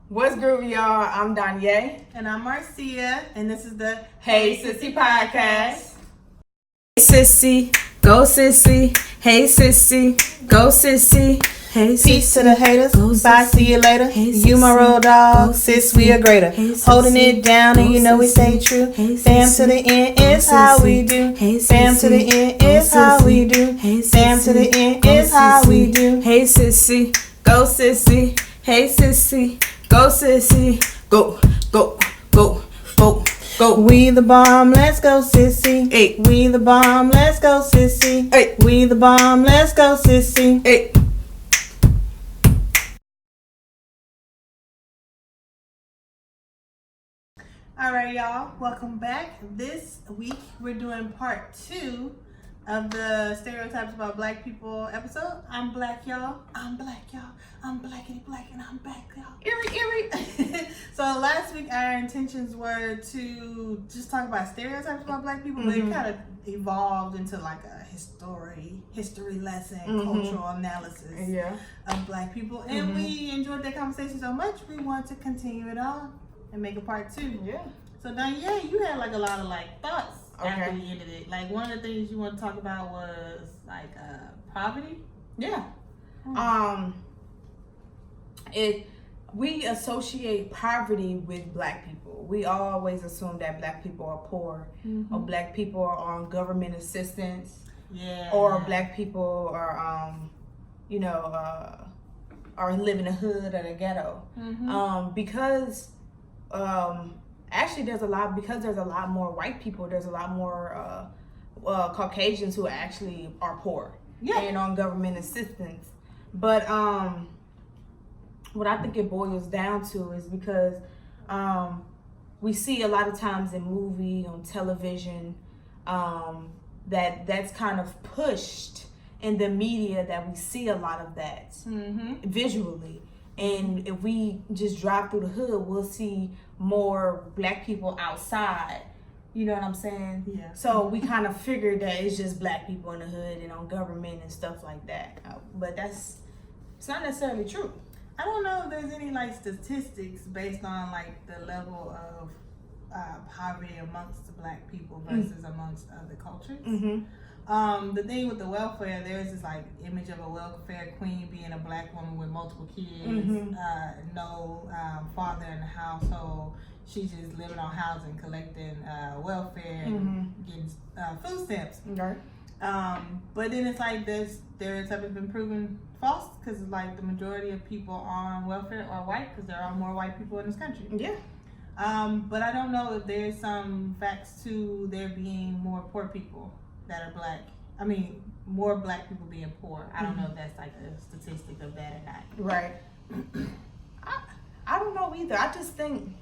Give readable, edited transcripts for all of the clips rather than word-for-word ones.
What's groovy, y'all? I'm Danye. And I'm Marcia, and this is the Hey Sissy Podcast. Hey Sissy, go Sissy. Hey Sissy, go Sissy. Hey Sissy, peace to the haters. Bye, see you later. Hey, you my road dog, sis, we are greater. Hey, holding it down, and you know we stay true. Hey, Fam to the end is how we do. Hey, Fam to the end is how we do. Hey, Fam to the end is how we do. Hey Sissy, go Sissy. Hey Sissy, go Sissy. Go, go, go, go. Go. We the bomb, let's go sissy. Hey. We the bomb, let's go sissy. Hey. We the bomb, let's go sissy. Hey. All right, y'all, welcome back. This week we're doing part 2 of the stereotypes about black people episode. I'm black, y'all. I'm black, y'all. I'm blackity black, and I'm back, y'all. Eerie. So last week our intentions were to just talk about stereotypes about black people, but it kind of evolved into like a history lesson, cultural analysis of black people, and we enjoyed that conversation so much we want to continue it on and make a part 2. Yeah. So Danye, you had like a lot of like thoughts after we ended it. Like one of the things you want to talk about was like poverty. Yeah. We associate poverty with black people. We always assume that black people are poor, or black people are on government assistance, or black people are are living in the hood or the ghetto. Because actually there's a lot more white people, there's a lot more Caucasians who actually are poor and on government assistance. But what I think it boils down to is because we see a lot of times in movie, on television, that's kind of pushed in the media, that we see a lot of that visually. And if we just drive through the hood, we'll see more black people outside. You know what I'm saying? Yeah. So we kind of figured that it's just black people in the hood and on government and stuff like that. But it's not necessarily true. I don't know if there's any like statistics based on like the level of poverty amongst the black people versus amongst other cultures. The thing with the welfare, there's this like image of a welfare queen being a black woman with multiple kids, no father in the household. She's just living on housing, collecting welfare, and getting food stamps. Right. But then it's like this stereotype has been proven false, because like the majority of people on welfare are white, because there are more white people in this country. Yeah. But I don't know if there's some facts to there being more poor people that are black. I mean, more black people being poor. I don't know if that's like a statistic of that or not. Right. I don't know either. I just think,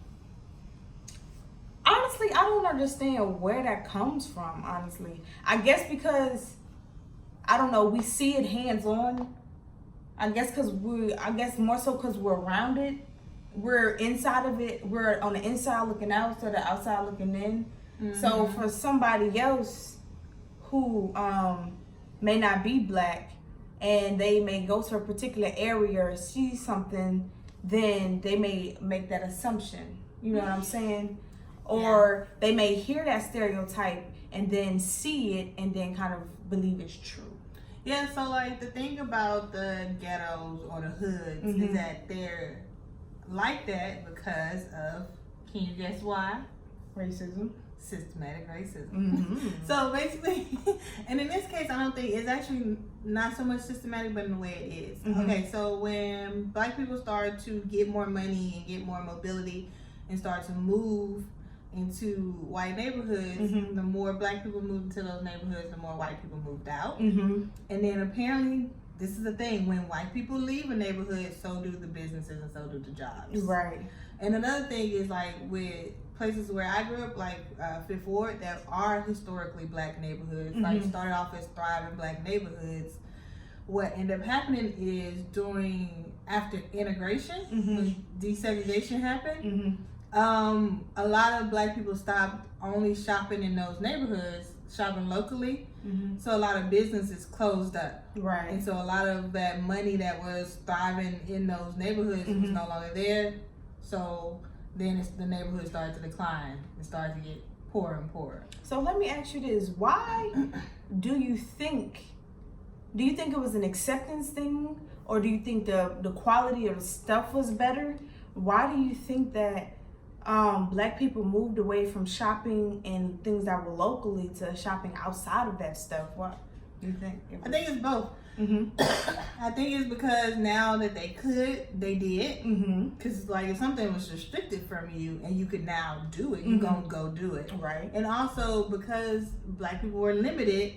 honestly, I don't understand where that comes from, honestly. I guess because, I don't know, we see it hands-on. I guess more so because we're around it. We're inside of it. We're on the inside looking out instead of the outside looking in. So for somebody else who may not be black, and they may go to a particular area or see something, then they may make that assumption. You know what I'm saying? Or they may hear that stereotype and then see it and then kind of believe it's true. Yeah, so like the thing about the ghettos or the hoods is that they're like that because of, can you guess why? Racism. Systematic racism. So basically, and in this case, I don't think it's actually not so much systematic, but in the way it is. Okay, so when black people start to get more money and get more mobility and start to move into white neighborhoods, the more black people moved into those neighborhoods, the more white people moved out. And then apparently, this is the thing, when white people leave a neighborhood, so do the businesses and so do the jobs. Right. And another thing is like with places where I grew up, like Fifth Ward, that are historically black neighborhoods, like started off as thriving black neighborhoods. What ended up happening is after integration, when desegregation happened, a lot of black people stopped only shopping in those neighborhoods, shopping locally. So a lot of businesses closed up. Right. And so a lot of that money that was thriving in those neighborhoods was no longer there. So then the neighborhood started to decline. It started to get poorer and poorer. So let me ask you this: why do you think it was an acceptance thing, or do you think the quality of the stuff was better? Why do you think that Black people moved away from shopping and things that were locally to shopping outside of that stuff? What do you think? I think it's both. I think it's because now that they could, they did. Because like if something was restricted from you and you could now do it, you're gonna go do it. Right. And also because Black people were limited,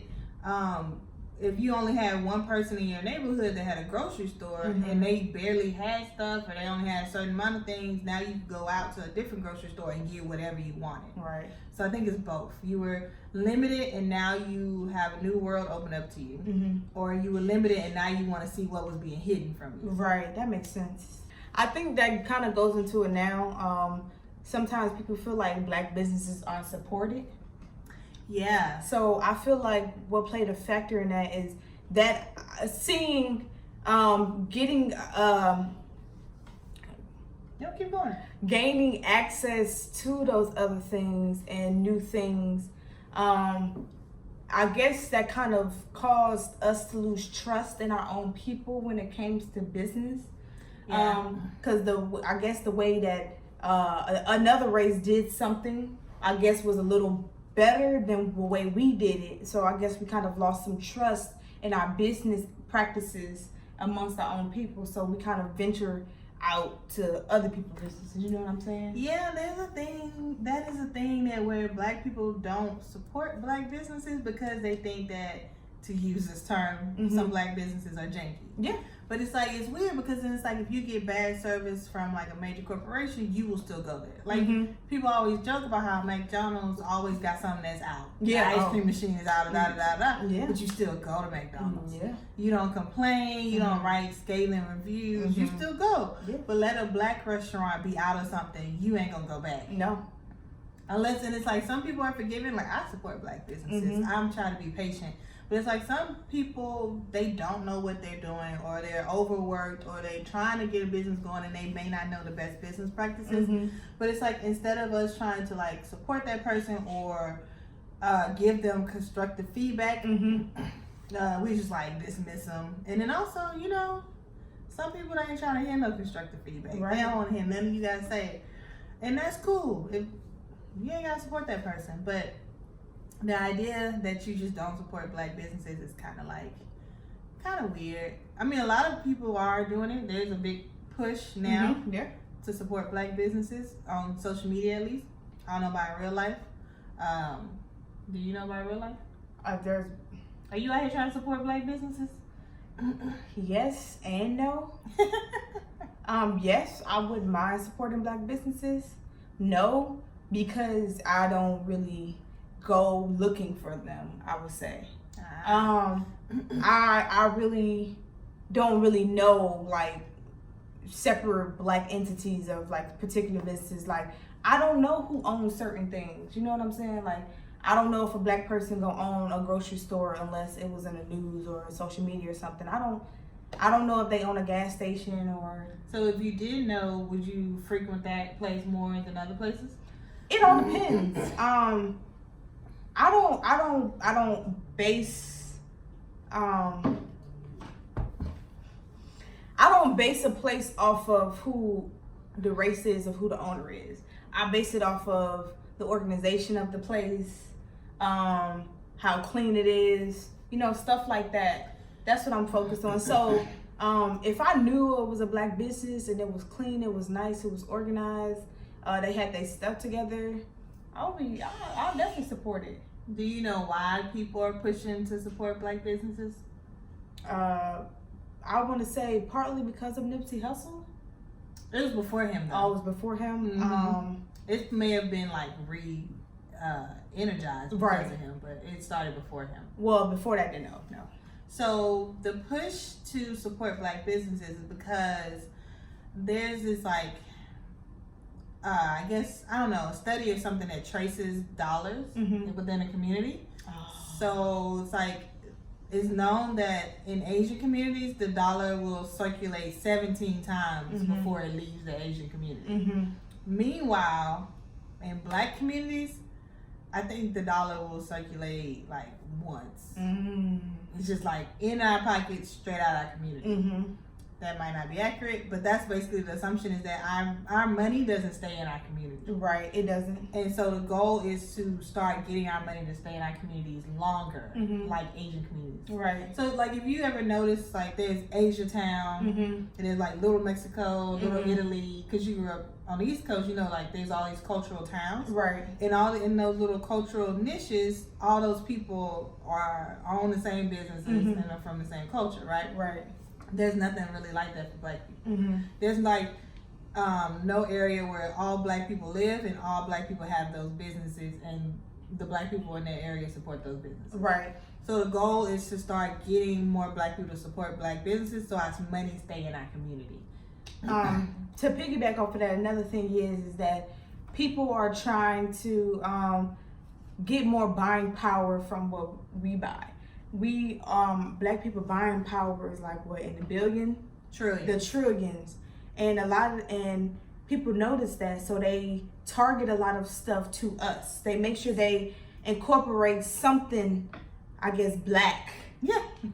if you only had one person in your neighborhood that had a grocery store and they barely had stuff or they only had a certain amount of things, now you can go out to a different grocery store and get whatever you wanted. Right. So I think it's both. You were limited and now you have a new world open up to you. Or you were limited and now you want to see what was being hidden from you. Right, that makes sense. I think that kind of goes into it now. Sometimes people feel like Black businesses aren't supported. Yeah. So I feel like what played a factor in that is that seeing, getting, Keep going. Gaining access to those other things and new things. I guess that kind of caused us to lose trust in our own people when it came to business. Because I guess the way that another race did something, I guess was a little better than the way we did it. So I guess we kind of lost some trust in our business practices amongst our own people. So we kind of venture out to other people's businesses. You know what I'm saying? Yeah, there's a thing. That is a thing that where Black people don't support Black businesses because they think that, to use this term, some Black businesses are janky. Yeah. But it's like, it's weird because then it's like if you get bad service from like a major corporation, you will still go there. Like people always joke about how McDonald's always got something that's out. Yeah. The ice cream machine is out, Yeah. but you still go to McDonald's. Yeah. You don't complain, you don't write scathing reviews, you still go. Yeah. But let a Black restaurant be out of something, you ain't gonna go back. No. Unless, and it's like some people are forgiving, like I support Black businesses. I'm trying to be patient. But it's like some people, they don't know what they're doing, or they're overworked, or they're trying to get a business going and they may not know the best business practices. But it's like instead of us trying to like support that person or give them constructive feedback, we just like dismiss them. And then also, you know, some people they ain't trying to hear no constructive feedback. Right. They don't want to hear nothing you gotta say. And that's cool. If you ain't gotta support that person. But the idea that you just don't support Black businesses is kind of weird. I mean, a lot of people are doing it. There's a big push now to support Black businesses on social media, at least. I don't know about real life. Do you know about real life? Are you out here trying to support Black businesses? Yes and no. Yes, I wouldn't mind supporting Black businesses. No, because I don't really go looking for them, I would say. I really don't really know like separate Black entities of like particular businesses. Like I don't know who owns certain things. You know what I'm saying? Like I don't know if a Black person gonna own a grocery store unless it was in the news or social media or something. I don't know if they own a gas station or. So if you did know, would you frequent that place more than other places? It all depends. I don't base a place off of who the race is, of who the owner is. I base it off of the organization of the place, how clean it is, you know, stuff like that. That's what I'm focused on. So if I knew it was a Black business and it was clean, it was nice, it was organized, they had their stuff together, I'll definitely support it. Do you know why people are pushing to support Black businesses? I want to say partly because of Nipsey Hussle. It was before him, though. Oh, it was before him? It may have been like energized because of him, but it started before him. Well, before that, no. So the push to support Black businesses is because there's this like, I guess, I don't know, a study of something that traces dollars within a community. So it's like it's known that in Asian communities, the dollar will circulate 17 times before it leaves the Asian community. Meanwhile, in black communities, I think the dollar will circulate like once. It's just like in our pockets, straight out our community. That might not be accurate, but that's basically the assumption, is that our money doesn't stay in our community. Right, it doesn't. And so the goal is to start getting our money to stay in our communities longer, like Asian communities. Right. So like if you ever notice, like there's Asia Town, and there's like Little Mexico, Little Italy, because you grew up on the East Coast, you know, like there's all these cultural towns. Right. And all in those little cultural niches, all those people are own the same businesses and are from the same culture, right? Right. There's nothing really like that for black people. There's like no area where all black people live and all black people have those businesses and the black people in that area support those businesses. Right. So the goal is to start getting more black people to support black businesses so our money stay in our community. To piggyback off of that, another thing is that people are trying to get more buying power from what we buy. We black people buying power is like what, in the trillions, and people notice that, so they target a lot of stuff to us. They make sure they incorporate something, I guess, black,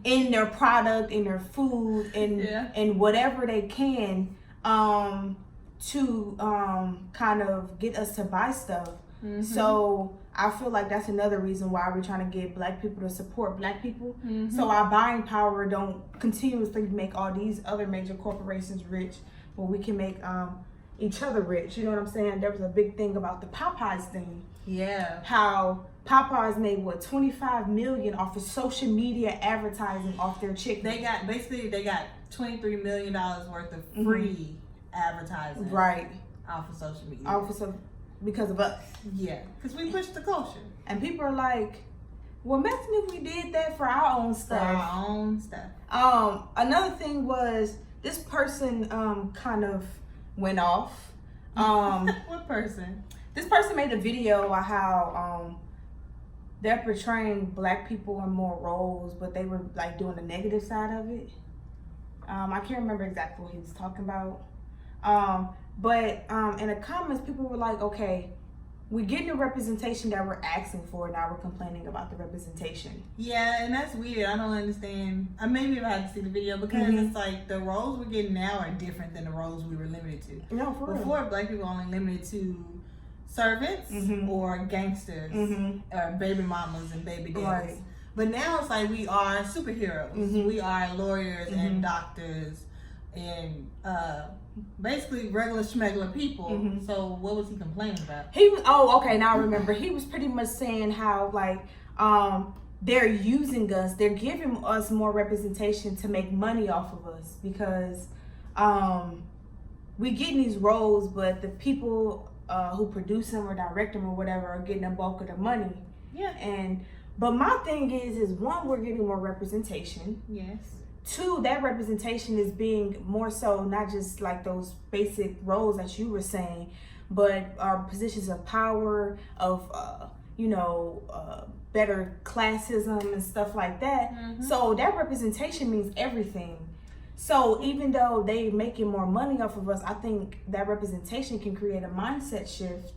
in their product, in their food, and whatever they can to kind of get us to buy stuff. So I feel like that's another reason why we're trying to get black people to support black people. So our buying power don't continuously make all these other major corporations rich, but we can make each other rich. You know what I'm saying? There was a big thing about the Popeyes thing. Yeah. How Popeyes made what, $25 million off of social media advertising off their chicken. They got $23 million worth of free advertising. Right. Off of social media. Because of us. Yeah, because we push the culture. And people are like, well, imagine if we did that for our own stuff. Another thing was, this person kind of went off. What person? This person made a video about how they're portraying black people in more roles, but they were like doing the negative side of it. I can't remember exactly what he was talking about. But in the comments, people were like, okay, we're getting the representation that we're asking for, now we're complaining about the representation. Yeah, and that's weird. I don't understand. Maybe if I had to see the video, because it's like the roles we're getting now are different than the roles we were limited to. No, for real. Before, black people only limited to servants or gangsters or baby mamas and baby daddies. Right. But now it's like we are superheroes. We are lawyers and doctors and basically regular schmegular people. So what was he complaining about? Now I remember. He was pretty much saying how like they're using us, they're giving us more representation to make money off of us, because we get in these roles, but the people who produce them or direct them or whatever are getting a bulk of the money. But my thing is one, we're getting more representation. Yes. Two, that representation is being more so not just like those basic roles that you were saying, but our positions of power, of better classism and stuff like that. So that representation means everything. So even though they making more money off of us, I think that representation can create a mindset shift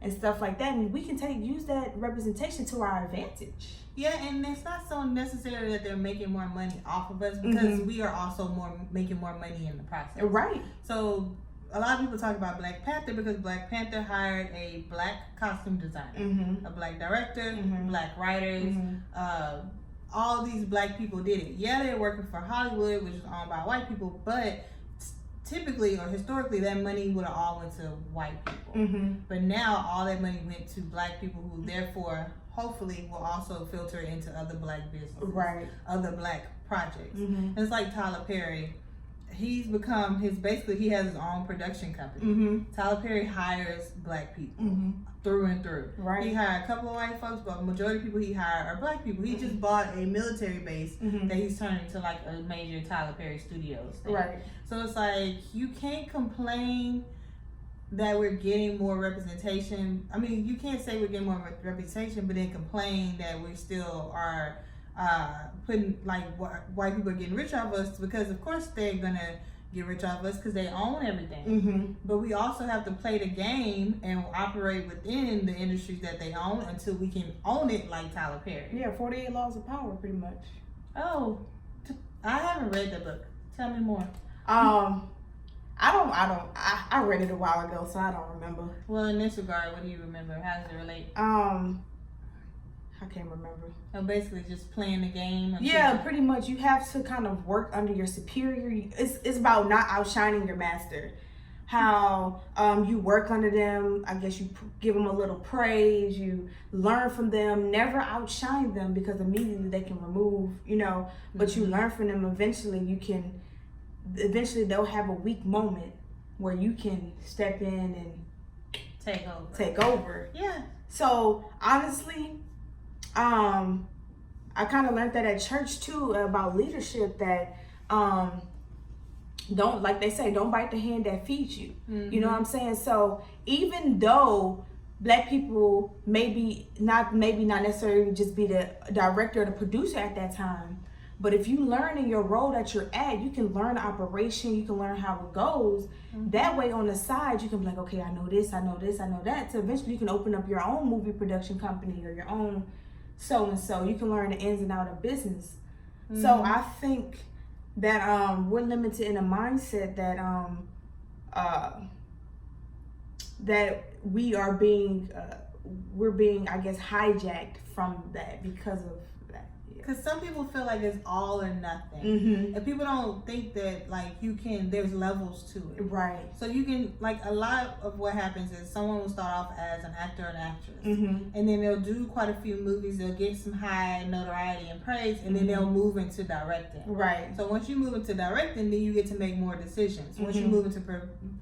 and stuff like that, and we can use that representation to our advantage. Yeah, and it's not so necessarily that they're making more money off of us, because we are also making more money in the process. Right. So a lot of people talk about Black Panther because Black Panther hired a black costume designer, a black director, black writers. All these black people did it. Yeah, they're working for Hollywood, which is owned by white people, but typically or historically that money would have all went to white people. But now all that money went to black people, who therefore hopefully will also filter into other black businesses, other black projects. It's like Tyler Perry. He's become he has his own production company. Tyler Perry hires black people through and through. Right. He hired a couple of white folks, but the majority of people he hired are black people. He just bought a military base that he's turning into like a major Tyler Perry Studios thing. Right. So it's like, you can't complain that we're getting more representation. I mean, you can't say we're getting more representation, but then complain that we still are putting like white people are getting rich off us, because of course they're gonna get rich off us because they own everything. Mm-hmm. But we also have to play the game and operate within the industries that they own until we can own it, like Tyler Perry. Yeah, 48 Laws of Power, pretty much. Oh, I haven't read that book. Tell me more. I read it a while ago, so I don't remember. Well, in this regard, what do you remember? How does it relate? I can't remember. So basically, just playing the game. Yeah, pretty much. You have to kind of work under your superior. It's about not outshining your master. How you work under them. I guess you give them a little praise. You learn from them. Never outshine them, because immediately they can remove. But you learn from them. Eventually they'll have a weak moment where you can step in and take over. Yeah. So honestly, I kind of learned that at church too, about leadership, that don't, like they say, don't bite the hand that feeds you. Mm-hmm. You know what I'm saying? So even though Black people maybe not necessarily just be the director or the producer at that time, but if you learn in your role that you're at, you can learn operation, you can learn how it goes. Mm-hmm. That way on the side, you can be like, okay, I know this, I know this, I know that. So eventually you can open up your own movie production company or your own so-and-so. You can learn the ins and outs of business. Mm-hmm. So I think that we're limited in a mindset that that we're being, I guess, hijacked from that because of that. Because some people feel like it's all or nothing. Mm-hmm. And people don't think that, like, there's levels to it. Right. So you can, like, a lot of what happens is someone will start off as an actor or an actress. Mm-hmm. And then they'll do quite a few movies. They'll get some high notoriety and praise. And then they'll move into directing. Right. So once you move into directing, then you get to make more decisions. Once you Mm-hmm. move into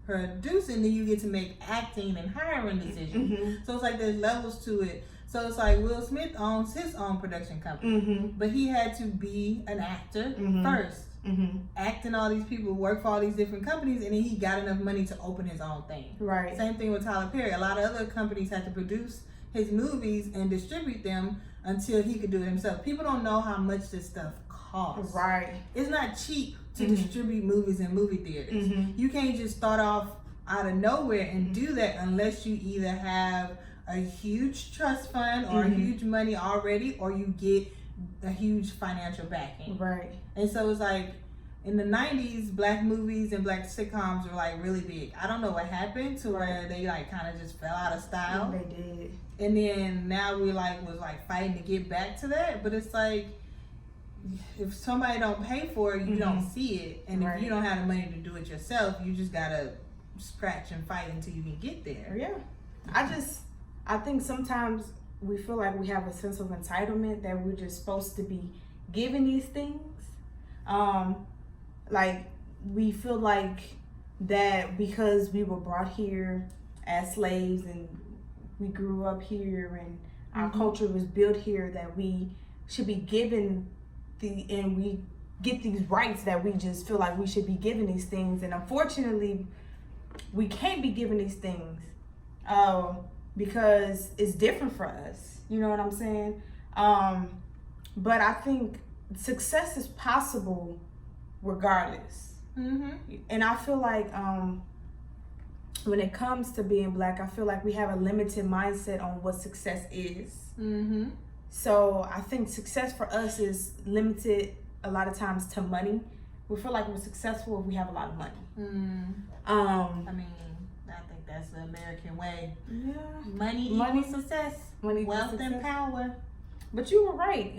producing, then you get to make acting and hiring decisions. Mm-hmm. So it's like there's levels to it. So it's like Will Smith owns his own production company, Mm-hmm. but he had to be an actor Mm-hmm. first, Mm-hmm. acting all these people, work for all these different companies, and then he got enough money to open his own thing. Right. Same thing with Tyler Perry. A lot of other companies had to produce his movies and distribute them until he could do it himself. People don't know how much this stuff costs. Right. It's not cheap to Mm-hmm. distribute movies in movie theaters. Mm-hmm. You can't just start off out of nowhere and do that unless you either have a huge trust fund or Mm-hmm. huge money already, or you get a huge financial backing. Right. And so it's like in the 90s, Black movies and Black sitcoms were like really big. I don't know what happened to where they like kind of just fell out of style. They did. And then now we was fighting to get back to that. But it's like, if somebody don't pay for it, you don't see it. And Right. if you don't have the money to do it yourself, you just gotta scratch and fight until you can get there. Yeah. I think sometimes we feel like we have a sense of entitlement that we're just supposed to be given these things. Like we feel like that because we were brought here as slaves and we grew up here and our culture was built here, that we should be given and we get these rights, that we just feel like we should be given these things. And unfortunately, we can't be given these things because it's different for us. You know what I'm saying? But I think success is possible regardless. Mm-hmm. And I feel like when it comes to being Black, I feel like we have a limited mindset on what success is. Mm-hmm. So I think success for us is limited a lot of times to money. We feel like we're successful if we have a lot of money. I mean, I think that's the American way. Yeah. Money equals success. Money equals Wealth success. and power. But you were right.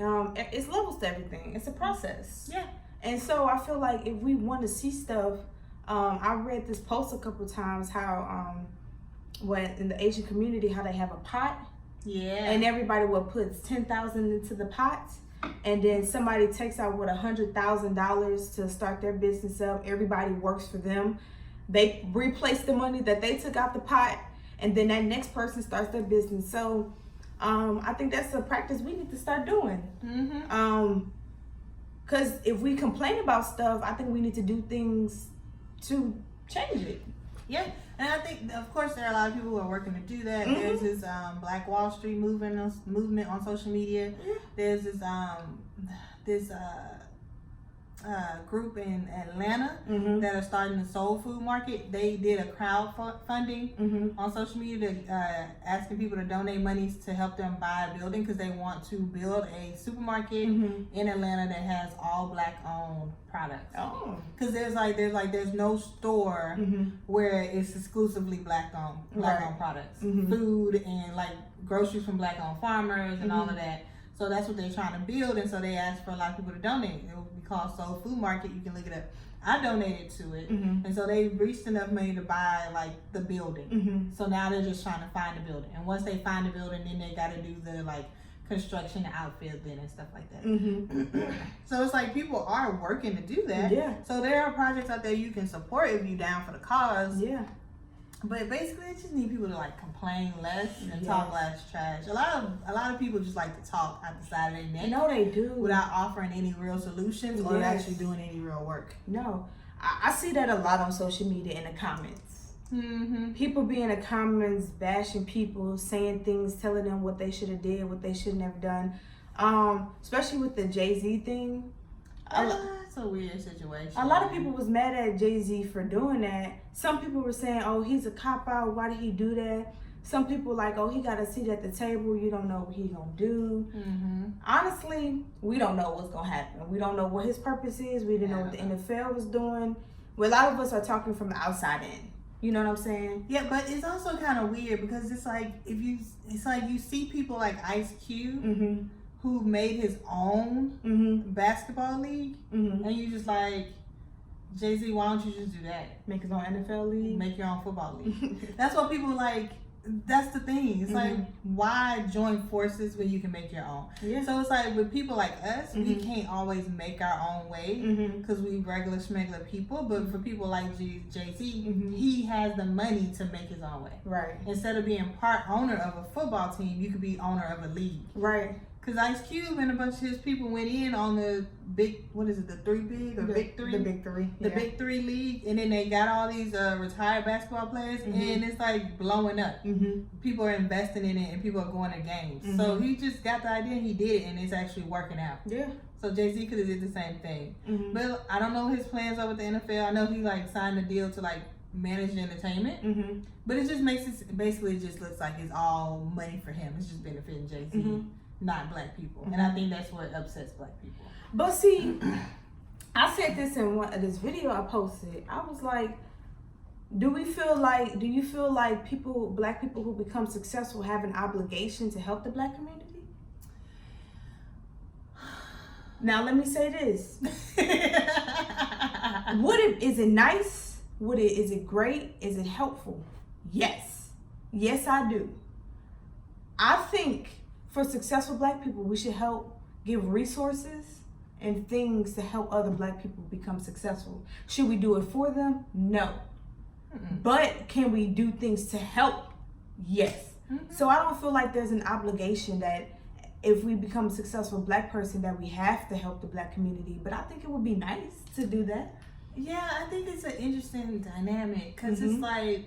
It's levels to everything. It's a process. Yeah. And so I feel like if we want to see stuff, I read this post a couple times how when in the Asian community, how they have a pot. Yeah. And everybody will put $10,000 into the pot, and then somebody takes out $100,000 to start their business up. Everybody works for them. They replace the money that they took out the pot, and then that next person starts their business. So I think that's a practice we need to start doing. Because if we complain about stuff, I think we need to do things to change it. Yeah. And I think, of course, there are a lot of people who are working to do that. Mm-hmm. There's this Black Wall Street movement on social media. Yeah. There's this group in Atlanta Mm-hmm. that are starting a soul food market. They did a crowdfunding Mm-hmm. on social media to asking people to donate money to help them buy a building because they want to build a supermarket Mm-hmm. in Atlanta that has all Black owned products. Oh. Because there's no store Mm-hmm. where it's exclusively Black owned Right. products, Mhm. food and like groceries from Black owned farmers and all Mhm. of that. So that's what they're trying to build, and so they asked for a lot of people to donate. It will be called Soul Food Market. You can look it up. I donated to it, Mm-hmm. and so they reached enough money to buy like the building. Mm-hmm. So now they're just trying to find the building, and once they find the building, then they got to do the like construction outfit and stuff like that. Mm-hmm. So it's like people are working to do that. Yeah. So there are projects out there you can support if you down for the cause. Yeah. But basically, it just need people to like complain less and Yes. talk less trash. A lot of people just like to talk out the side of their neck No, they do. without offering any real solutions or Yes. actually doing any real work. No, I see that a lot on social media in the comments. Mm-hmm. People be in the comments bashing people, saying things, telling them what they should have did, what they shouldn't have done. Especially with the Jay-Z thing. It's a weird situation. A lot of people was mad at Jay-Z for doing that. Some people were saying, oh, he's a cop-out. Why did he do that? Some people like, oh, he got a seat at the table. You don't know what he's going to do. Mm-hmm. Honestly, we don't know what's going to happen. We don't know what his purpose is. We didn't know what the NFL was doing. Well, a lot of us are talking from the outside in. You know what I'm saying? Yeah, but it's also kind of weird because it's like you see people like Ice Cube Mm-hmm. who made his own Mm-hmm. basketball league, Mm-hmm. and you just like, Jay-Z, why don't you just do that? Make his own NFL league. Make your own football league. That's what people like. That's the thing. It's like, why join forces when you can make your own? Yeah. So it's like with people like us, we Mhm. can't always make our own way Mm-hmm. because we regular schmegular people. But for people like Jay-Z, Mhm. he has the money to make his own way. Right. Instead of being part owner of a football team, you could be owner of a league. Right. Because Ice Cube and a bunch of his people went in on the big, what is it, the three big or big three? The big three. The Yeah. Big Three League, and then they got all these retired basketball players, Mhm. and it's like blowing up. Mm-hmm. People are investing in it, and people are going to games. So Mhm. he just got the idea, and he did it, and it's actually working out. Yeah. So Jay-Z could have did the same thing. Mm-hmm. But I don't know his plans are with the NFL. I know he like signed a deal to like manage the entertainment, Mm-hmm. but it just makes it basically just looks like it's all money for him. It's just benefiting Jay-Z, Mhm. not Black people, and I think that's what upsets Black people. But see, I said this in this video I posted. I was like, do you feel like Black people who become successful have an obligation to help the Black community? Now let me say this. Is it nice? Is it great? Is it helpful? Yes. Yes, I do. I think for successful Black people, we should help give resources and things to help other Black people become successful. Should we do it for them? No. Mm-mm. But can we do things to help? Yes. Mhm. So I don't feel like there's an obligation that if we become a successful Black person that we have to help the Black community. But I think it would be nice to do that. Yeah, I think it's an interesting dynamic because Mhm. it's like,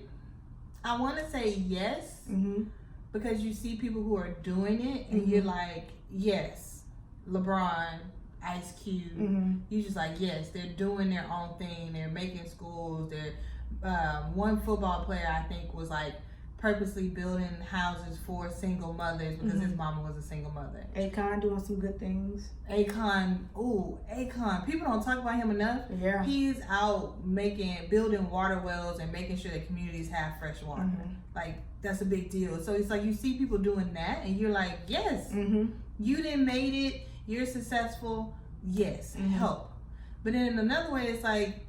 I want to say yes Mm-hmm. because you see people who are doing it and you're like, yes, LeBron, Ice Cube, Mm-hmm. you just like, yes, they're doing their own thing. They're making schools. They're one football player I think was like purposely building houses for single mothers because his mama was a single mother. Akon doing some good things. Akon. People don't talk about him enough. Yeah. He's out building water wells and making sure that communities have fresh water. Mhm. Like, that's a big deal. So it's like you see people doing that and you're like, yes, Mm-hmm. you didn't made it, you're successful, yes, Mhm. help. But then in another way, it's like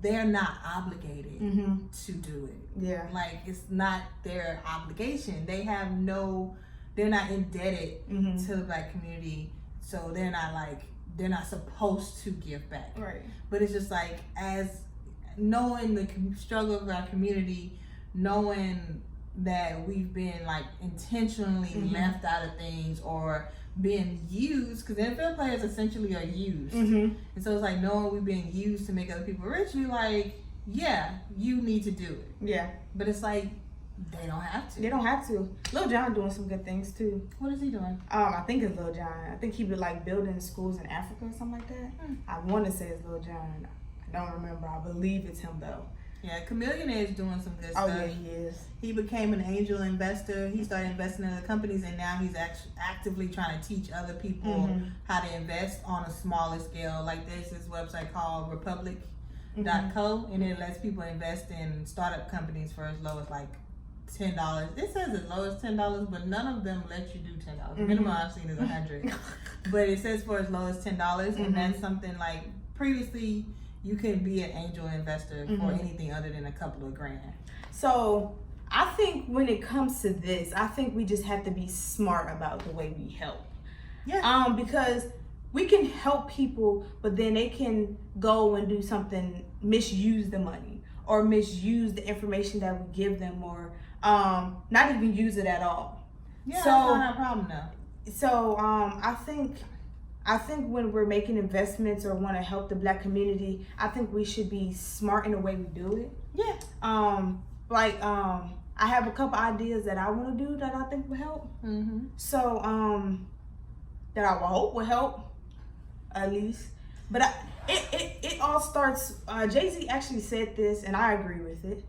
they're not obligated Mm-hmm. to do it. Yeah. Like, it's not their obligation. They're not indebted Mm-hmm. to the Black community, so they're not supposed to give back. Right. But it's just like, as knowing the struggle of our community, knowing that we've been like intentionally Mhm. left out of things or being used, because NFL players essentially are used. Mm-hmm. And so it's like, knowing we've been used to make other people rich, you like, yeah, you need to do it. Yeah. But it's like, they don't have to. They don't have to. Lil Jon doing some good things too. What is he doing? I think it's Lil Jon. I think he be like building schools in Africa or something like that. I want to say it's Lil Jon. I don't remember. I believe it's him though. Yeah, Chameleonaire is doing some good Oh stuff. yeah, he is. He became an angel investor. He started investing in other companies, and now he's actively trying to teach other people how to invest on a smaller scale. Like there's this website called Republic.co, and it lets people invest in startup companies for as low as like $10. It says as low as $10, but none of them let you do $10. Minimum I've seen is $100, but it says for as low as $10, and that's something like previously you can be an angel investor for anything other than a couple of grand. So I think when it comes to this, I think we just have to be smart about the way we help. Yeah. Because we can help people, but then they can go and do something, misuse the money or misuse the information that we give them, or not even use it at all. Yeah, so, that's not a problem though. So I think when we're making investments or want to help the Black community, I think we should be smart in the way we do it. Yeah. I have a couple ideas that I want to do that I think will help. So that I will hope will help, at least. But it all starts. Jay-Z actually said this, and I agree with it.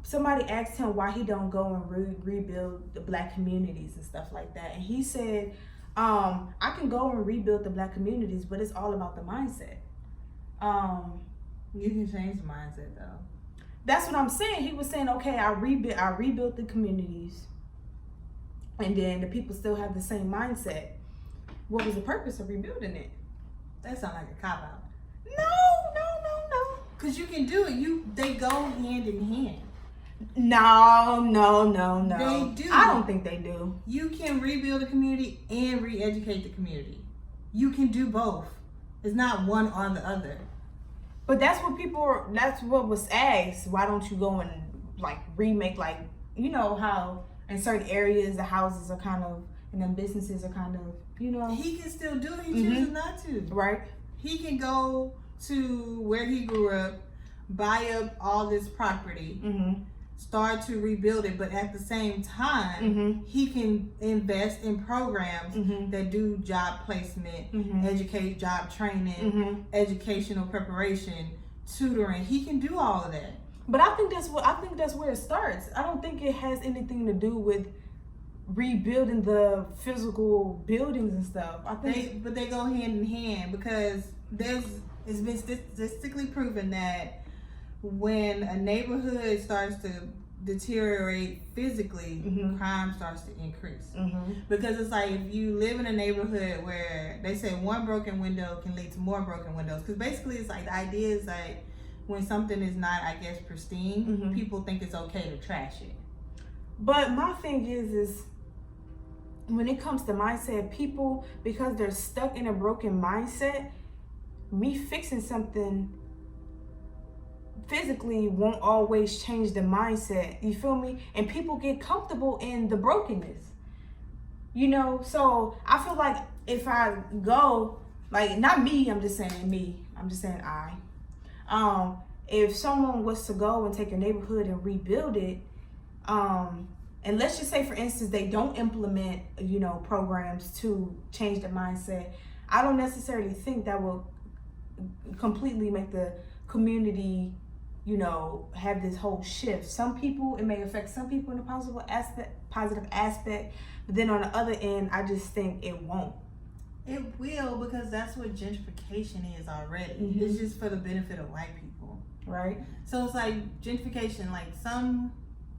Somebody asked him why he don't go and rebuild the Black communities and stuff like that, and he said, I can go and rebuild the Black communities, but it's all about the mindset. You can change the mindset though. That's what I'm saying. He was saying, okay, I rebuilt the communities, and then the people still have the same mindset. What was the purpose of rebuilding it? That sounds like a cop out. No. Cause you can do it. They go hand in hand. No. They do. I don't think they do. You can rebuild a community and re-educate the community. You can do both. It's not one or the other. But that's what was asked. Why don't you go and like remake, like, you know how in certain areas the houses are kind of, and then businesses are kind of, you know. He can still do it. He chooses not to. Right. He can go to where he grew up, buy up all this property, start to rebuild it, but at the same time, he can invest in programs that do job placement, educate, job training, educational preparation, tutoring. He can do all of that. But I think that's where it starts. I don't think it has anything to do with rebuilding the physical buildings and stuff. I think they go hand in hand, because it's been statistically proven that when a neighborhood starts to deteriorate physically, crime starts to increase. Because it's like, if you live in a neighborhood where they say one broken window can lead to more broken windows, because basically it's like, the idea is like, when something is not, I guess, pristine, people think it's okay to trash it. But my thing is when it comes to mindset, people, because they're stuck in a broken mindset, me fixing something physically won't always change the mindset. You feel me? And people get comfortable in the brokenness. You know, so I feel like if I go, like, not me, I'm just saying me. I'm just saying I. If someone was to go and take a neighborhood and rebuild it, and let's just say, for instance, they don't implement, you know, programs to change the mindset, I don't necessarily think that will completely make the community, you know, have this whole shift. Some people, it may affect some people in a positive aspect, but then on the other end, I just think it won't. It will, because that's what gentrification is already. It's just for the benefit of white people. Right. So it's like gentrification, like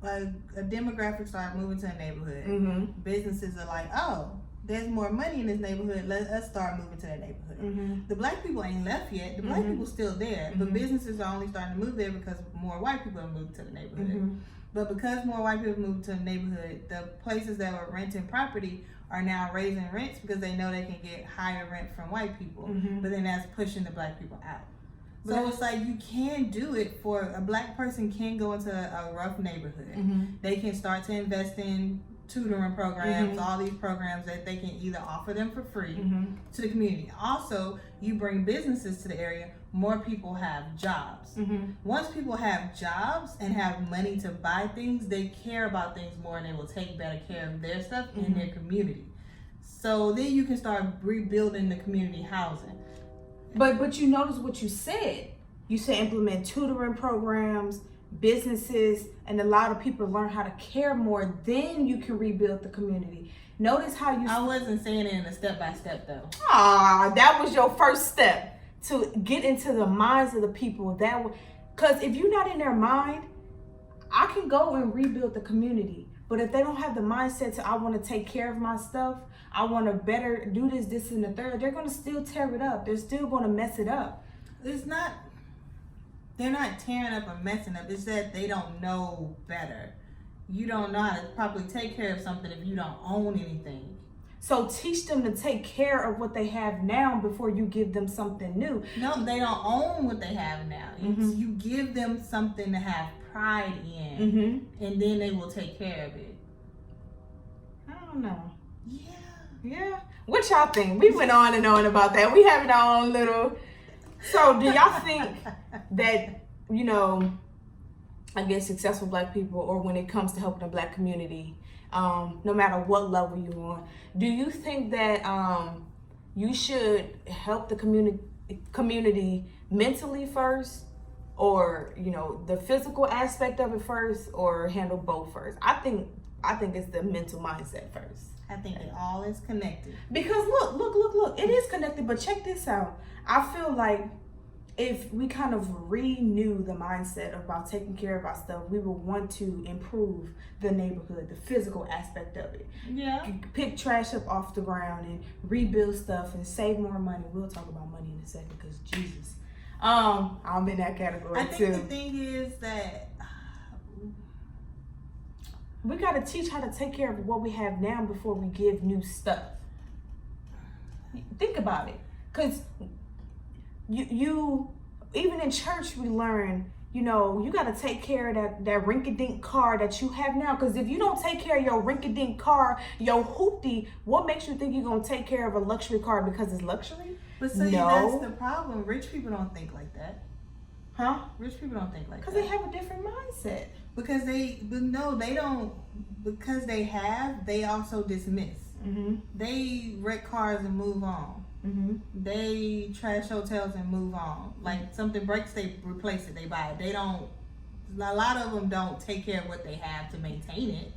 a demographic started moving to a neighborhood. Businesses are like, oh, there's more money in this neighborhood, let us start moving to that neighborhood. The black people ain't left yet. The black people still there, but businesses are only starting to move there because more white people have moved to the neighborhood. But because more white people moved to the neighborhood, the places that were renting property are now raising rents because they know they can get higher rent from white people. But then that's pushing the black people out. So it's like, you can do it. For a black person can go into a rough neighborhood. They can start to invest in tutoring programs, all these programs that they can either offer them for free to the community. Also, you bring businesses to the area, more people have jobs. Once people have jobs and have money to buy things, they care about things more and they will take better care of their stuff in their community. So then you can start rebuilding the community housing. But you notice what you said. You said implement tutoring programs, businesses, and a lot of people learn how to care more. Then you can rebuild the community. Notice how you... I wasn't saying it in a step-by-step though. That was your first step to get into the minds of the people. Because if you're not in their mind, I can go and rebuild the community. But if they don't have the mindset to, I want to take care of my stuff, I want to better do this, and the third, they're going to still tear it up. They're still going to mess it up. They're not tearing up or messing up. It's that they don't know better. You don't know how to properly take care of something if you don't own anything. So teach them to take care of what they have now before you give them something new. No, they don't own what they have now. You give them something to have pride in, and then they will take care of it. I don't know. Yeah. What y'all think? We went on and on about that. We having our own little... So do y'all think that, I guess successful Black people, or when it comes to helping the Black community, no matter what level you're on, do you think that you should help the community mentally first, or the physical aspect of it first, or handle both first? I think it's the mental mindset first. I think it all is connected. Because look, it is connected, but check this out. I feel like if we kind of renew the mindset about taking care of our stuff, we will want to improve the neighborhood, the physical aspect of it. Yeah. Pick trash up off the ground and rebuild stuff and save more money. We'll talk about money in a second because Jesus. I'm in that category too. I think the thing is that we got to teach how to take care of what we have now before we give new stuff. Think about it. Because you even in church, we learn, you got to take care of that rinky-dink car that you have now. Because if you don't take care of your rinky-dink car, your hoopty, what makes you think you're going to take care of a luxury car because it's luxury? But see, that's the problem. Rich people don't think like that. Huh? Rich people don't think like that. Because they have a different mindset. Because they don't. Because they also dismiss. They wreck cars and move on. They trash hotels and move on. Like something breaks, they replace it. They buy it. They don't. A lot of them don't take care of what they have to maintain it.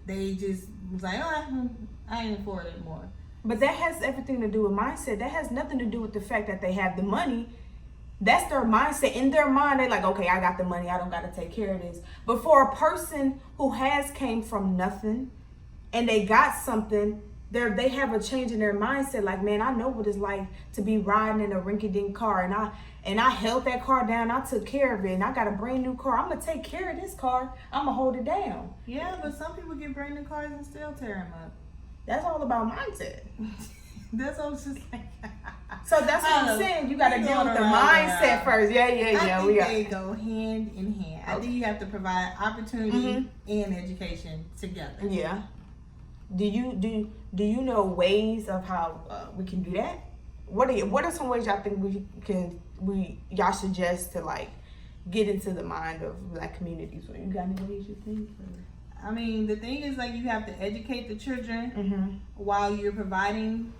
They just was like, I ain't afford it more. But that has everything to do with mindset. That has nothing to do with the fact that they have the money. That's their mindset. In their mind, they're like, okay, I got the money. I don't got to take care of this. But for a person who has came from nothing and they got something, they have a change in their mindset. Like, man, I know what it's like to be riding in a rinky-dink car. And I held that car down. I took care of it. And I got a brand new car. I'm going to take care of this car. I'm going to hold it down. Yeah, but some people get brand new cars and still tear them up. That's all about mindset. That's all. Just like. So that's what I'm saying. You got to deal with the mindset first. Yeah. I think they go hand in hand. Okay. I think you have to provide opportunity and education together. Yeah. Do you know ways of how we can do that? What are some ways y'all think y'all suggest to like get into the mind of Black communities? You got any ways you think? I mean, the thing is, like, you have to educate the children while you're providing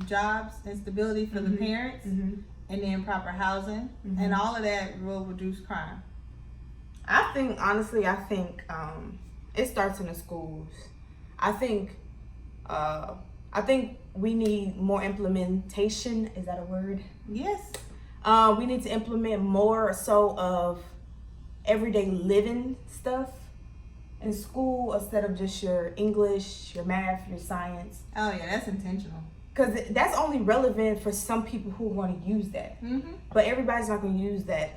jobs and stability for the parents, and then proper housing, and all of that will reduce crime. I think it starts in the schools. I think we need more implementation. Is that a word? Yes. We need to implement more so of everyday living stuff in school instead of just your English, your math, your science. Oh yeah, that's intentional. Because that's only relevant for some people who want to use that. But everybody's not going to use that.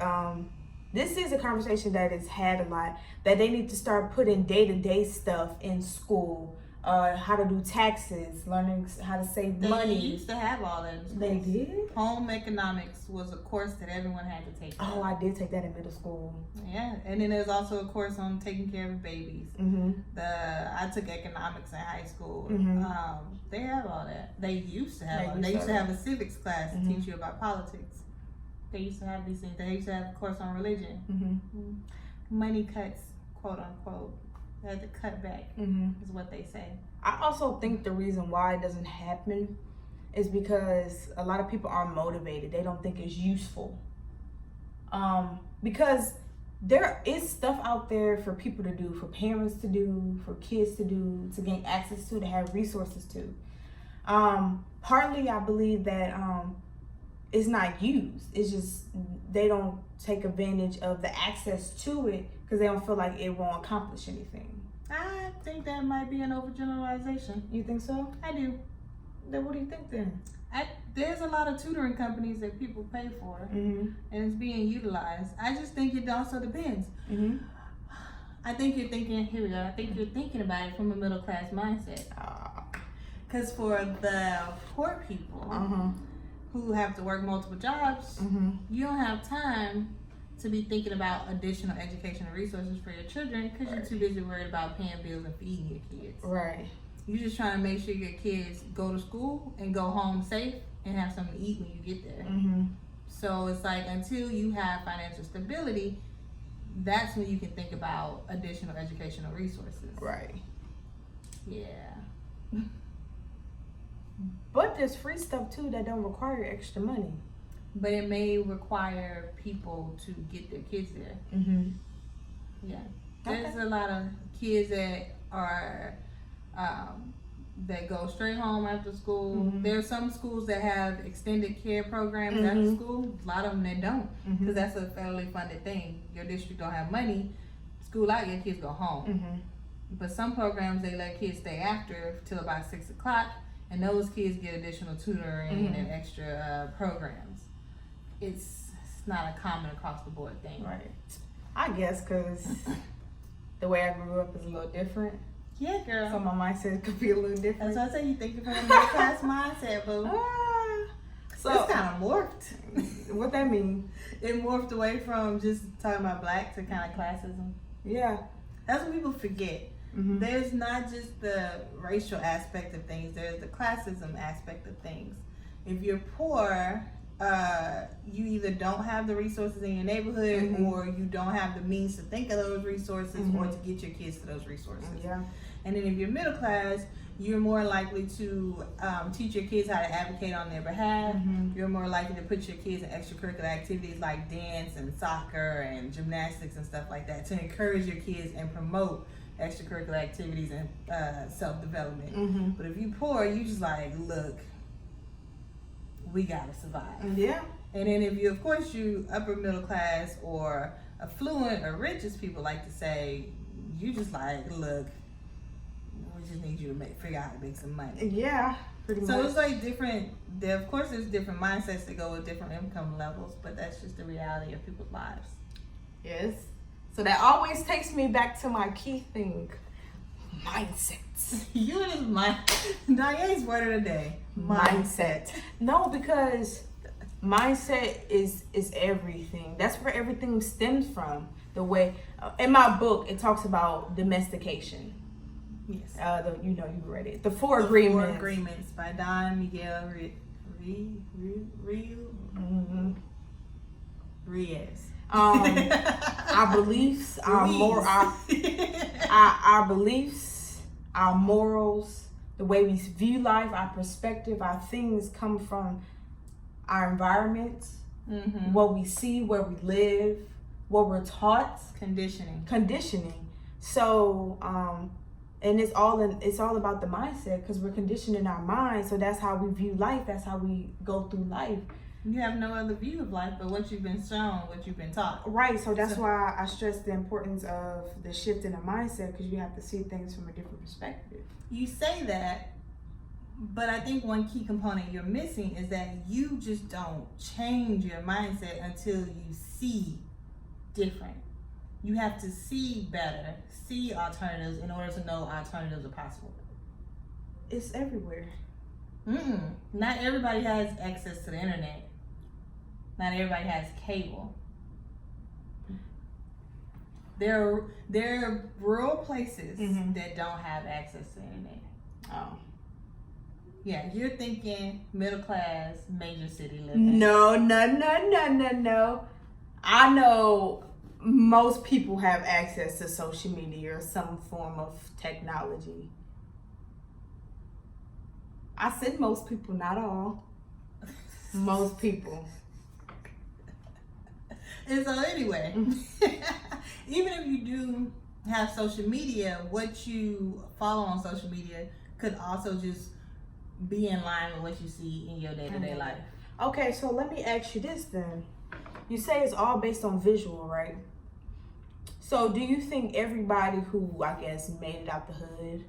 This is a conversation that is had a lot, that they need to start putting day-to-day stuff in school. how to do taxes, learning how to save money. They used to have all that in schools. They did? Home economics was a course that everyone had to take. Oh, I did take that in middle school. Yeah, and then there's also a course on taking care of babies. Mm-hmm. I took economics in high school. Mm-hmm. They have all that. They used to have. They used to have a civics class to teach you about politics. They used to have these things. They used to have a course on religion. Mm-hmm. Money cuts, quote unquote. They had to cut back, is what they say. I also think the reason why it doesn't happen is because a lot of people aren't motivated. They don't think it's useful. Because there is stuff out there for people to do, for parents to do, for kids to do, to gain access to have resources to. Partly, I believe that it's not used. It's just they don't take advantage of the access to it because they don't feel like it won't accomplish anything. I think that might be an overgeneralization. You think so? I do. Then what do you think then? There's a lot of tutoring companies that people pay for, and it's being utilized. I just think it also depends. I think you're thinking, here we go, I think you're thinking about it from a middle class mindset. Because for the poor people who have to work multiple jobs, you don't have time to be thinking about additional educational resources for your children because you're too busy worried about paying bills and feeding your kids. Right. You're just trying to make sure your kids go to school and go home safe and have something to eat when you get there. So it's like until you have financial stability, that's when you can think about additional educational resources. Right. Yeah. But there's free stuff too that don't require extra money. But it may require people to get their kids there. Yeah. There's a lot of kids that are that go straight home after school. There's some schools that have extended care programs after school. A lot of them that don't, because that's a federally funded thing. Your district don't have money. School out, your kids go home. But some programs they let kids stay after till about 6 o'clock, and those kids get additional tutoring and extra programs. It's not a common across the board thing. Right. I guess because the way I grew up is a little different. Yeah, girl. So my mindset could be a little different. That's why I say you think from a middle class mindset, boo. So it's kind of morphed. What that mean? It morphed away from just talking about black to kind of classism. Yeah. That's what people forget. There's not just the racial aspect of things. There's the classism aspect of things. If you're poor, you either don't have the resources in your neighborhood or you don't have the means to think of those resources or to get your kids to those resources. Yeah. And then if you're middle class, you're more likely to teach your kids how to advocate on their behalf. You're more likely to put your kids in extracurricular activities like dance and soccer and gymnastics and stuff like that to encourage your kids and promote extracurricular activities and self-development. But if you're poor, you just like, look, we gotta survive. Yeah. And then if you, of course, you upper middle class or affluent or rich, as people like to say, you just like, look, we just need you to figure out how to make some money. Yeah, pretty much. So it's like different. Of course, there's different mindsets that go with different income levels, but that's just the reality of people's lives. Yes. So that always takes me back to my key thing, mindset. You and this Diane's word of the day. Mindset. No, because mindset is everything. That's where everything stems from. The way in my book it talks about domestication. Yes. You read it. The Four Agreements. Four Agreements by Don Miguel Ruiz. Our beliefs, our beliefs, our morals, the way we view life, our perspective, our things come from our environment, what we see, where we live, what we're taught, conditioning. So, and it's all about the mindset because we're conditioning our mind. So that's how we view life. That's how we go through life. You have no other view of life but what you've been shown, what you've been taught. Right. So that's why I stress the importance of the shift in the mindset because you have to see things from a different perspective. You say that, but I think one key component you're missing is that you just don't change your mindset until you see different. You have to see better, see alternatives in order to know alternatives are possible. it's everywhere. Not everybody has access to the internet. Not everybody has cable. There are rural places that don't have access to the internet. Oh. Yeah, you're thinking middle class, major city living. No. I know most people have access to social media or some form of technology. I said most people, not all. Most people. And so anyway, even if you do have social media, what you follow on social media could also just be in line with what you see in your day-to-day life. Okay, so let me ask you this then. You say it's all based on visual, right? So do you think everybody who, I guess, made it out the hood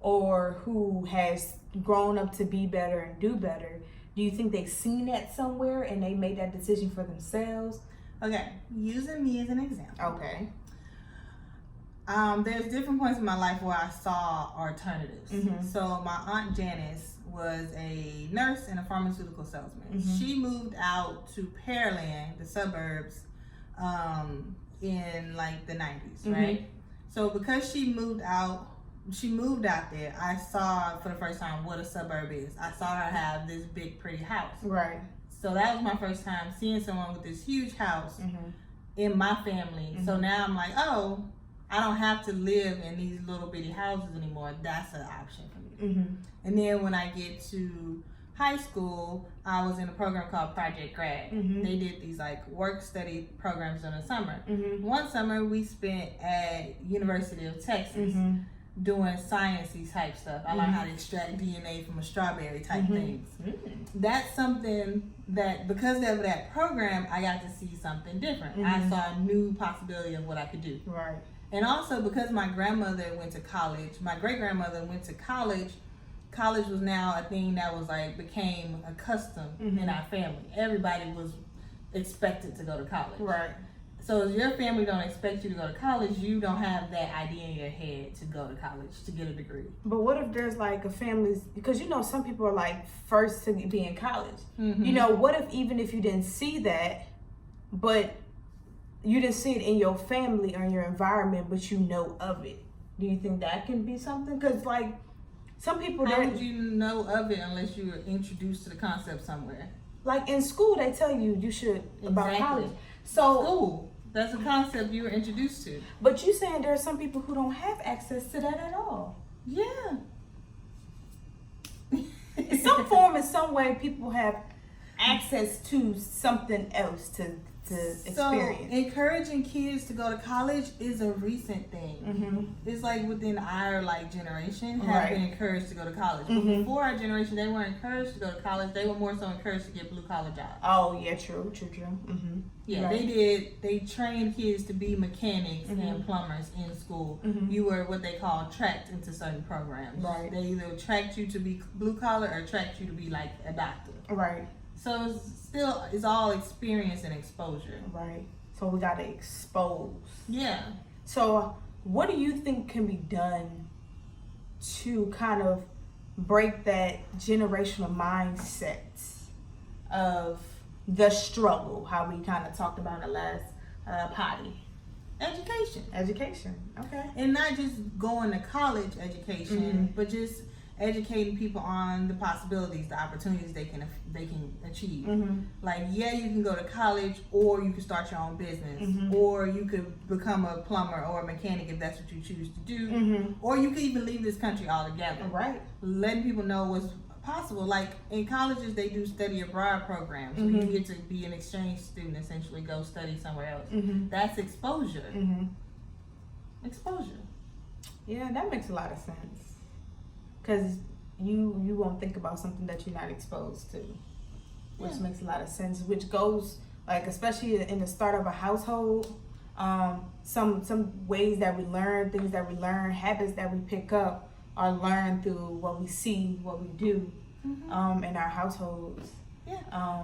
or who has grown up to be better and do better, do you think they've seen that somewhere and they made that decision for themselves? Okay, using me as an example. Okay. There's different points in my life where I saw alternatives. So my Aunt Janice was a nurse and a pharmaceutical salesman. She moved out to Pearland, the suburbs, in like the 90s, right? So because she moved out there, I saw for the first time what a suburb is. I saw her have this big, pretty house. Right. So that was my first time seeing someone with this huge house in my family. So now I'm like, oh, I don't have to live in these little bitty houses anymore. That's an option for me. And then when I get to high school, I was in a program called Project Grad. They did these like work study programs in the summer. One summer we spent at University of Texas doing sciencey type stuff. I learned how to extract DNA from a strawberry type things. That's something that because of that program, I got to see something different. I saw a new possibility of what I could do. Right. And also because my grandmother went to college, my great grandmother went to college. College was now a thing that was like became a custom in our family. Everybody was expected to go to college. Right. So if your family don't expect you to go to college, you don't have that idea in your head to go to college to get a degree. But what if there's like a family, because you know some people are like first to be in college. You know, what if even if you didn't see that, but you didn't see it in your family or in your environment, but you know of it? Do you think that can be something? Because like some people How don't. would you know of it unless you were introduced to the concept somewhere? Like in school, they tell you should about college. So school. That's a concept you were introduced to. But you saying there are some people who don't have access to that at all. Yeah. In some form, in some way, people have access to something else to experience. So encouraging kids to go to college is a recent thing. It's like within our like generation have been encouraged to go to college. But before our generation, they weren't encouraged to go to college. They were more so encouraged to get blue collar jobs. Oh yeah, true. Yeah, they did. They trained kids to be mechanics and plumbers in school. You were what they call tracked into certain programs. Right. They either tracked you to be blue collar or tracked you to be like a doctor. Right. So it's all experience and exposure. Right. So we gotta expose. Yeah. So what do you think can be done to kind of break that generational mindset of the struggle, how we kind of talked about in the last potty? Education. Okay. And not just going to college education, but just educating people on the possibilities, the opportunities they can achieve. Like, yeah, you can go to college, or you can start your own business, or you could become a plumber or a mechanic if that's what you choose to do, or you could even leave this country altogether. Right. Letting people know what's possible. Like in colleges, they do study abroad programs. So you get to be an exchange student, essentially go study somewhere else. That's exposure. Exposure. Yeah, that makes a lot of sense. Because you won't think about something that you're not exposed to, which makes a lot of sense. Which goes like, especially in the start of a household, some ways that we learn, things that we learn, habits that we pick up are learned through what we see, what we do, in our households. Yeah.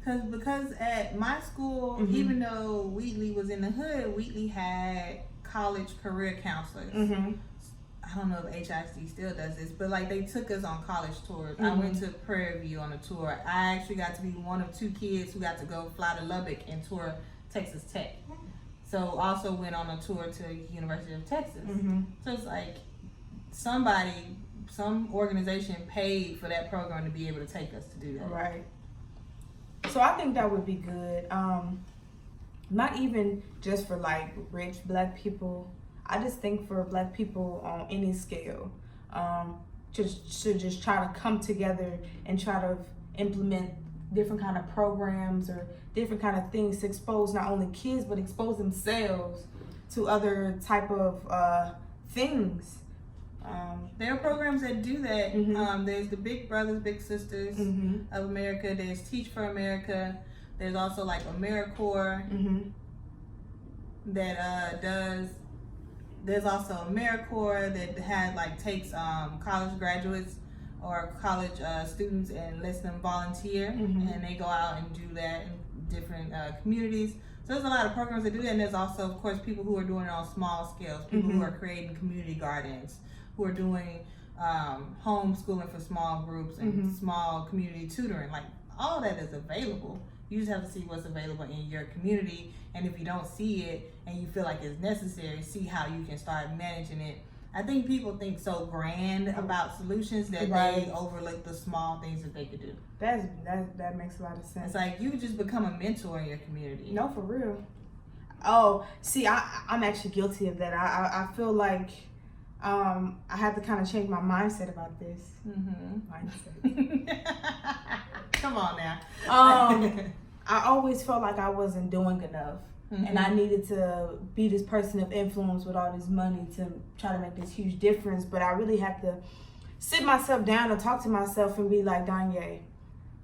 Because at my school, even though Wheatley was in the hood, Wheatley had college career counselors. I don't know if HIC still does this, but like they took us on college tours. Mm-hmm. I went to Prairie View on a tour. I actually got to be one of 2 kids who got to go fly to Lubbock and tour Texas Tech. So also went on a tour to University of Texas. Mm-hmm. So it's like some organization paid for that program to be able to take us to do that. Right. So I think that would be good. Not even just for like rich Black people. I just think for Black people on any scale, just try to come together and try to implement different kind of programs or different kind of things to expose not only kids but expose themselves to other type of things. There are programs that do that. Mm-hmm. There's the Big Brothers, Big Sisters Mm-hmm. of America. There's Teach for America. There's also like AmeriCorps Mm-hmm. that does. There's also AmeriCorps that has like takes college graduates or college students and lets them volunteer, Mm-hmm. and they go out and do that in different communities. So there's a lot of programs that do that, and there's also, of course, people who are doing it on small scales, people Mm-hmm. who are creating community gardens, who are doing homeschooling for small groups and Mm-hmm. small community tutoring. Like, all that is available. You just have to see what's available in your community, and if you don't see it and you feel like it's necessary, see how you can start managing it. I think people think so grand about solutions that Right. they overlook the small things that they could do. That makes a lot of sense. It's like you just become a mentor in your community. No, for real. Oh, see, I'm actually guilty of that. I feel like I had to kind of change my mindset about this. Mindset. Come on now. I always felt like I wasn't doing enough. And I needed to be this person of influence with all this money to try to make this huge difference. But I really had to sit myself down and talk to myself and be like, Danye,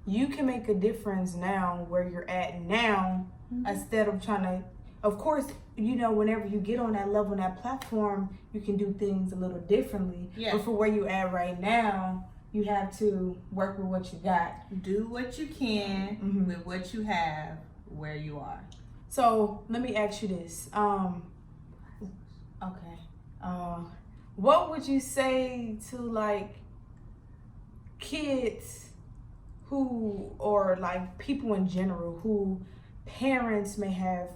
you can make a difference now where you're at now, instead of trying to, of course, you know, whenever you get on that level, on that platform, you can do things a little differently. Yeah. But for where you're at right now, you have to work with what you got. Do what you can with what you have where you are. So let me ask you this. What would you say to like kids who, or like people in general, who parents may have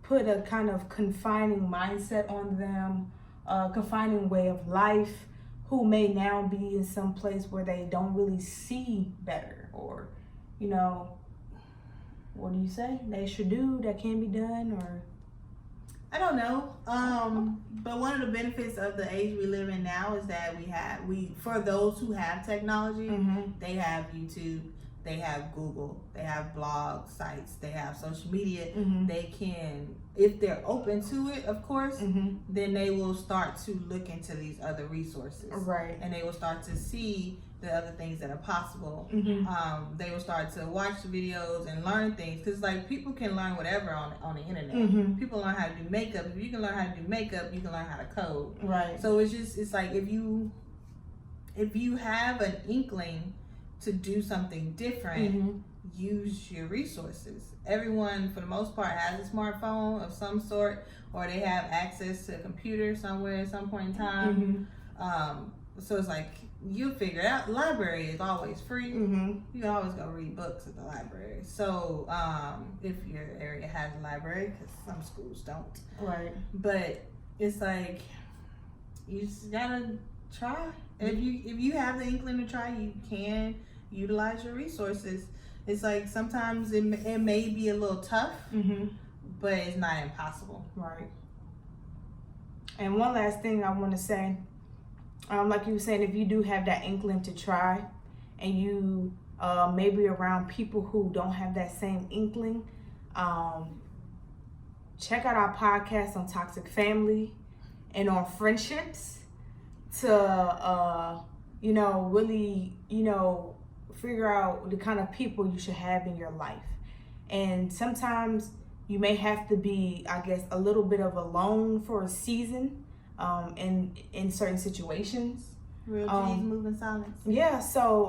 put a kind of confining mindset on them, confining way of life, who may now be in some place where they don't really see better, or, you know, what do you say they should do that can be done? Or I don't know. But one of the benefits of the age we live in now is that we for those who have technology, they have YouTube, they have Google, they have blog sites, they have social media. They can, if they're open to it, of course, then they will start to look into these other resources. Right. And they will start to see the other things that are possible. They will start to watch the videos and learn things, because like people can learn whatever on the internet. People learn how to do makeup. If you can learn how to do makeup, you can learn how to code. Right. So it's like if you have an inkling to do something different, use your resources. Everyone, for the most part, has a smartphone of some sort, or they have access to a computer somewhere at some point in time. So it's like, you'll figure it out. Library is always free. You can always go read books at the library. So if your area has a library, because some schools don't. Right. But it's like, you just gotta try. If you have the inkling to try, you can utilize your resources. It's like sometimes it may be a little tough, but it's not impossible. Right. And one last thing I want to say, like you were saying, if you do have that inkling to try, and you maybe around people who don't have that same inkling, check out our podcast on toxic family and on friendships to really figure out the kind of people you should have in your life. And sometimes you may have to be, I guess, a little bit of alone for a season in certain situations. Real G's move in silence. Yeah, so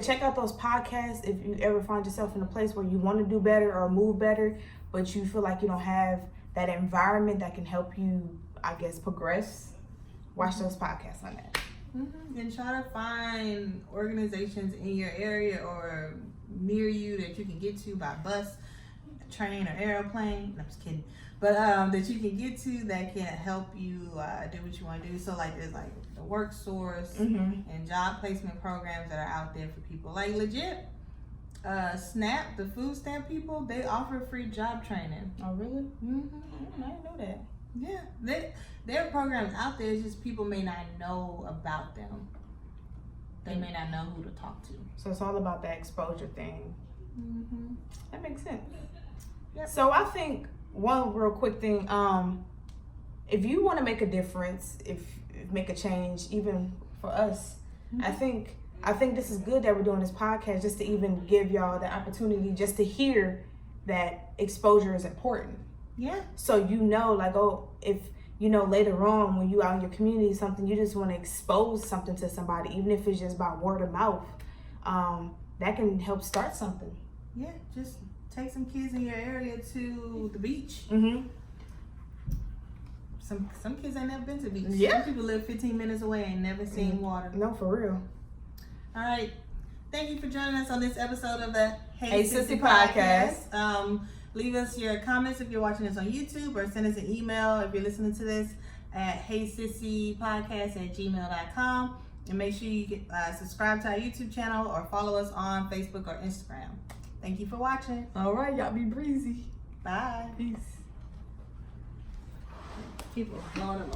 check out those podcasts if you ever find yourself in a place where you want to do better or move better, but you feel like you don't have that environment that can help you, I guess, progress. watch those podcasts on that. And try to find organizations in your area or near you that you can get to by bus, train, or airplane. No, I'm just kidding. But that you can get to that can help you do what you want to do. So like there's like the work source and job placement programs that are out there for people. Like legit, SNAP, the food stamp people, they offer free job training. Oh really? I didn't know that. Yeah, there are programs out there. It's just people may not know about them. They may not know who to talk to. So it's all about that exposure thing. That makes sense. Yep. So I think one real quick thing, if you want to make a difference, if make a change, even for us, I think this is good that we're doing this podcast just to even give y'all the opportunity just to hear that exposure is important. Yeah. So like, if later on when you out in your community, something you just want to expose something to somebody, even if it's just by word of mouth, that can help start something. Yeah, just take some kids in your area to the beach. Some kids ain't never been to the beach. Yeah. Some people live 15 minutes away and never seen water. No, for real. All right. Thank you for joining us on this episode of the Hey Sissy Podcast. Leave us your comments if you're watching this on YouTube, or send us an email if you're listening to this at heysissypodcast@gmail.com. And make sure you subscribe to our YouTube channel or follow us on Facebook or Instagram. Thank you for watching. All right, y'all be breezy. Bye. Peace. People blowing up.